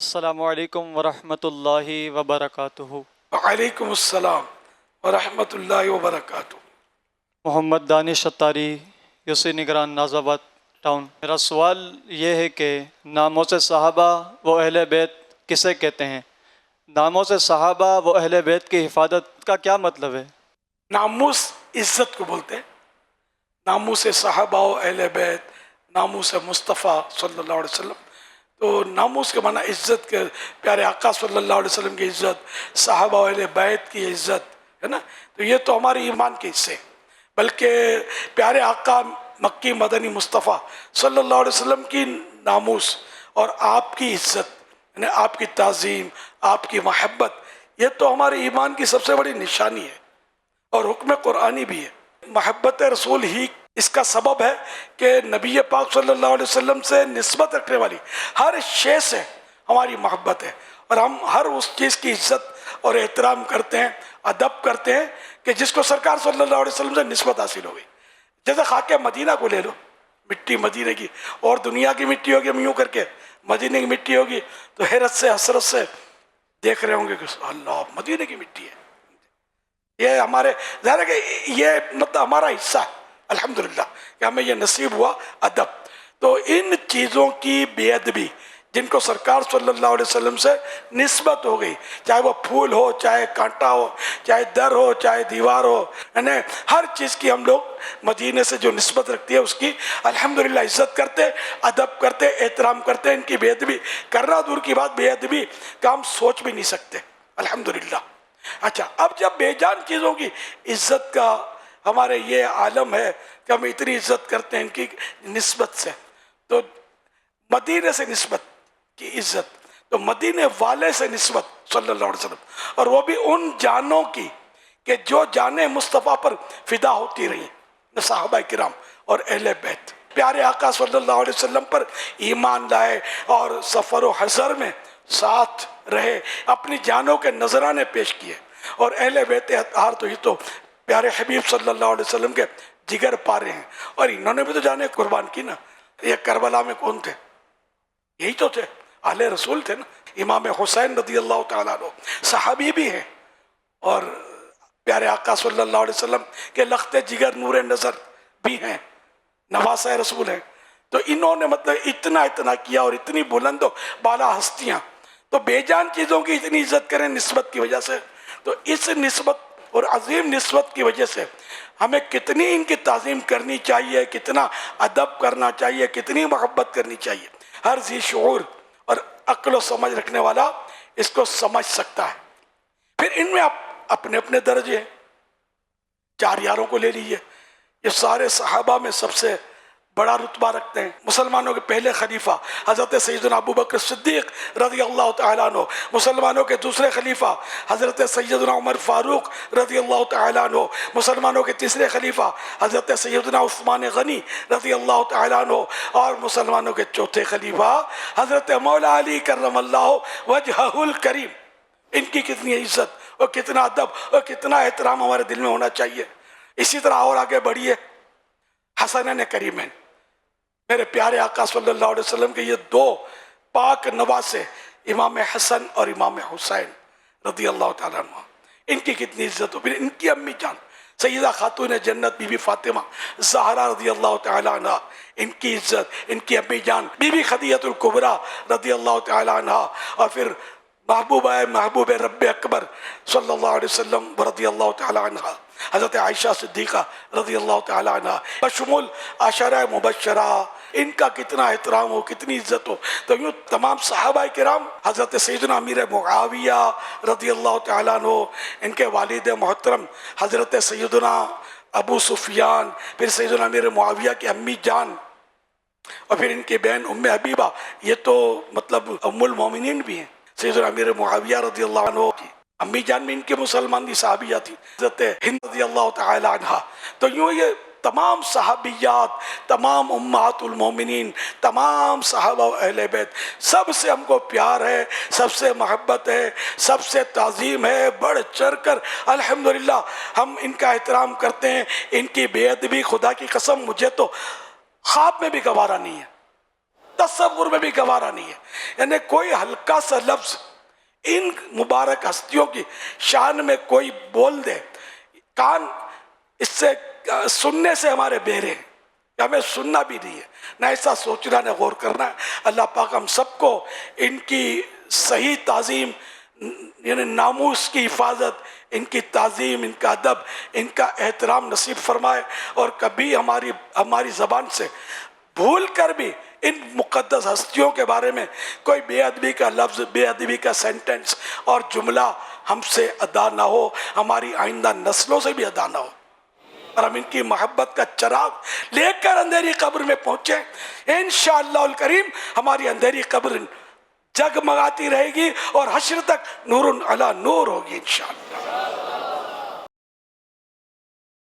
السلام علیکم ورحمۃ اللہ وبرکاتہ۔ وعلیکم السلام ورحمۃ اللہ وبرکاتہ۔ محمد دانش اتاری، یوسی نگران ناز آباد ٹاؤن۔ میرا سوال یہ ہے کہ ناموس صحابہ و اہل بیت کسے کہتے ہیں؟ ناموس صحابہ و اہل بیت کی حفاظت کا کیا مطلب ہے؟ ناموس عزت کو بولتے ہیں۔ ناموس صحابہ و اہل بیت، ناموس مصطفیٰ صلی اللہ علیہ وسلم۔ تو ناموس کے معنی عزت کے، پیارے آقا صلی اللہ علیہ وسلم کی عزت، صحابہ و اہل بیت کی عزت ہے نا۔ تو یہ تو ہماری ایمان کے حصے، بلکہ پیارے آقا مکی مدنی مصطفیٰ صلی اللہ علیہ وسلم کی ناموس اور آپ کی عزت، یعنی آپ کی تعظیم، آپ کی محبت، یہ تو ہمارے ایمان کی سب سے بڑی نشانی ہے اور حکم قرآنی بھی ہے۔ محبت رسول ہی اس کا سبب ہے کہ نبی پاک صلی اللہ علیہ وسلم سے نسبت رکھنے والی ہر شے سے ہماری محبت ہے، اور ہم ہر اس چیز کی عزت اور احترام کرتے ہیں، ادب کرتے ہیں کہ جس کو سرکار صلی اللہ علیہ وسلم سے نسبت حاصل ہو گئی۔ جیسے خاک مدینہ کو لے لو، مٹی مدینہ کی، اور دنیا کی مٹی ہوگی، ہم یوں کر کے مدینہ کی مٹی ہوگی تو حیرت سے حسرت سے دیکھ رہے ہوں گے کہ اللہ مدینہ کی مٹی ہے۔ یہ ہمارے ظاہر ہے کہ یہ مطلب ہمارا حصہ ہے، الحمدللہ کہ ہمیں یہ نصیب ہوا ادب۔ تو ان چیزوں کی بے ادبی جن کو سرکار صلی اللہ علیہ وسلم سے نسبت ہو گئی، چاہے وہ پھول ہو، چاہے کانٹا ہو، چاہے در ہو، چاہے دیوار ہو، یعنی ہر چیز کی ہم لوگ مدینے سے جو نسبت رکھتی ہے اس کی الحمدللہ عزت کرتے، ادب کرتے، احترام کرتے۔ ان کی بے ادبی کرنا دور کی بات، بے ادبی کا ہم سوچ بھی نہیں سکتے الحمدللہ۔ اچھا، اب جب بے جان چیزوں کی عزت کا ہمارے یہ عالم ہے کہ ہم اتنی عزت کرتے ہیں ان کی نسبت سے، تو مدینے سے نسبت کی عزت، تو مدینے والے سے نسبت صلی اللہ علیہ وسلم، اور وہ بھی ان جانوں کی کہ جو جانیں مصطفیٰ پر فدا ہوتی رہی، صحابہ کرام اور اہل بیت۔ پیارے آقا صلی اللہ علیہ وسلم پر ایمان لائے اور سفر و حضر میں ساتھ رہے، اپنی جانوں کے نذرانے پیش کیے، اور اہل بیت اطہار تو یہ تو پیارے حبیب صلی اللہ علیہ وسلم کے جگر پارے ہیں، اور انہوں نے بھی تو جانے قربان کی نا۔ یہ کربلا میں کون تھے؟ یہی تو تھے، اہل رسول تھے نا۔ امام حسین رضی اللہ تعالیٰ عنہ صحابی بھی ہیں، اور پیارے آقا صلی اللہ علیہ وسلم کے لخت جگر نور نظر بھی ہیں، نواسہ رسول ہیں۔ تو انہوں نے مطلب اتنا کیا، اور اتنی بلند و بالا ہستیاں، تو بے جان چیزوں کی اتنی عزت کریں نسبت کی وجہ سے، تو اس نسبت اور عظیم نسبت کی وجہ سے ہمیں کتنی ان کی تعظیم کرنی چاہیے، کتنا ادب کرنا چاہیے، کتنی محبت کرنی چاہیے۔ ہر ذی شعور اور عقل و سمجھ رکھنے والا اس کو سمجھ سکتا ہے۔ پھر ان میں اپنے اپنے درجے ہیں۔ 4 یاروں کو لے لیجئے، یہ سارے صحابہ میں سب سے بڑا رتبہ رکھتے ہیں۔ مسلمانوں کے پہلے خلیفہ حضرت سیدنا ابو بکر صدیق رضی اللہ تعالیٰ عنہ، مسلمانوں کے دوسرے خلیفہ حضرت سیدنا عمر فاروق رضی اللہ تعالیٰ عنہ، مسلمانوں کے تیسرے خلیفہ حضرت سیدنا عثمان غنی رضی اللہ تعالیٰ عنہ، اور مسلمانوں کے چوتھے خلیفہ حضرت مولا علی کرم اللہ وجہہ الکریم۔ ان کی کتنی عزت اور کتنا ادب اور کتنا احترام ہمارے دل میں ہونا چاہیے۔ اسی طرح اور آگے بڑھیے، حسنین کریمین، میرے پیارے آقا صلی اللہ علیہ وسلم کے یہ 2 پاک نواسے، امام حسن اور امام حسین رضی اللہ تعالیٰ عنہ، ان کی کتنی عزت ہو۔ پھر ان کی امی جان سیدہ خاتون جنت بی بی فاطمہ زہرا رضی اللہ تعالیٰ عنہ، ان کی عزت، ان کی امی جان بی بی خدیجہ الکبریٰ رضی اللہ تعالیٰ عنہ، اور پھر محبوب رب اکبر صلی اللہ علیہ وسلم رضی اللہ تعالیٰ عنہ حضرت عائشہ صدیقہ رضی اللہ تعالیٰ عنہ، بشمول عشرہ مبشرہ، ان کا کتنا احترام ہو، کتنی عزت ہو۔ تو یوں تمام صحابہ کرام، حضرت سیدنا امیر معاویہ رضی اللہ تعالیٰ عنہ، ان کے والد محترم حضرت سیدنا ابو سفیان، پھر سیدنا امیر معاویہ کی امی جان، اور پھر ان کی بہن ام حبیبہ، یہ تو مطلب ام المومنین بھی ہیں۔ سیدنا امیر معاویہ رضی اللہ عنہ کی امی جان میں ان کے مسلمان دی صحابیہ تھی، حضرت ہند رضی اللہ تعالی عنہ۔ تو یوں یہ تمام صحابیات، تمام امہات المومنین، تمام صحابہ و اہل بیت، سب سے ہم کو پیار ہے، سب سے محبت ہے، سب سے تعظیم ہے، بڑھ چڑھ کر الحمدللہ ہم ان کا احترام کرتے ہیں۔ ان کی بے ادبی خدا کی قسم مجھے تو خواب میں بھی گوارا نہیں ہے، تصور میں بھی گوارا نہیں ہے. یعنی کوئی ہلکا سا لفظ ان مبارک ہستیوں کی شان میں کوئی بول دے، کان اس سے سننے سے ہمارے بہرے ہیں، ہمیں سننا بھی نہیں ہے، نہ ایسا سوچنا نہ غور کرنا ہے. اللہ پاک ہم سب کو ان کی صحیح تعظیم، یعنی ناموس کی حفاظت، ان کی تعظیم، ان کا ادب، ان کا احترام نصیب فرمائے، اور کبھی ہماری زبان سے بھول کر بھی ان مقدس ہستیوں کے بارے میں کوئی بے ادبی کا لفظ، بے ادبی کا سینٹنس اور جملہ ہم سے ادا نہ ہو، ہماری آئندہ نسلوں سے بھی ادا نہ ہو، اور ہم ان کی محبت کا چراغ لے کر اندھیری قبر میں پہنچے. انشاءاللہ الکریم ہماری اندھیری قبر جگمگاتی رہے گی اور حشر تک نور علی نور ہوگی انشاءاللہ.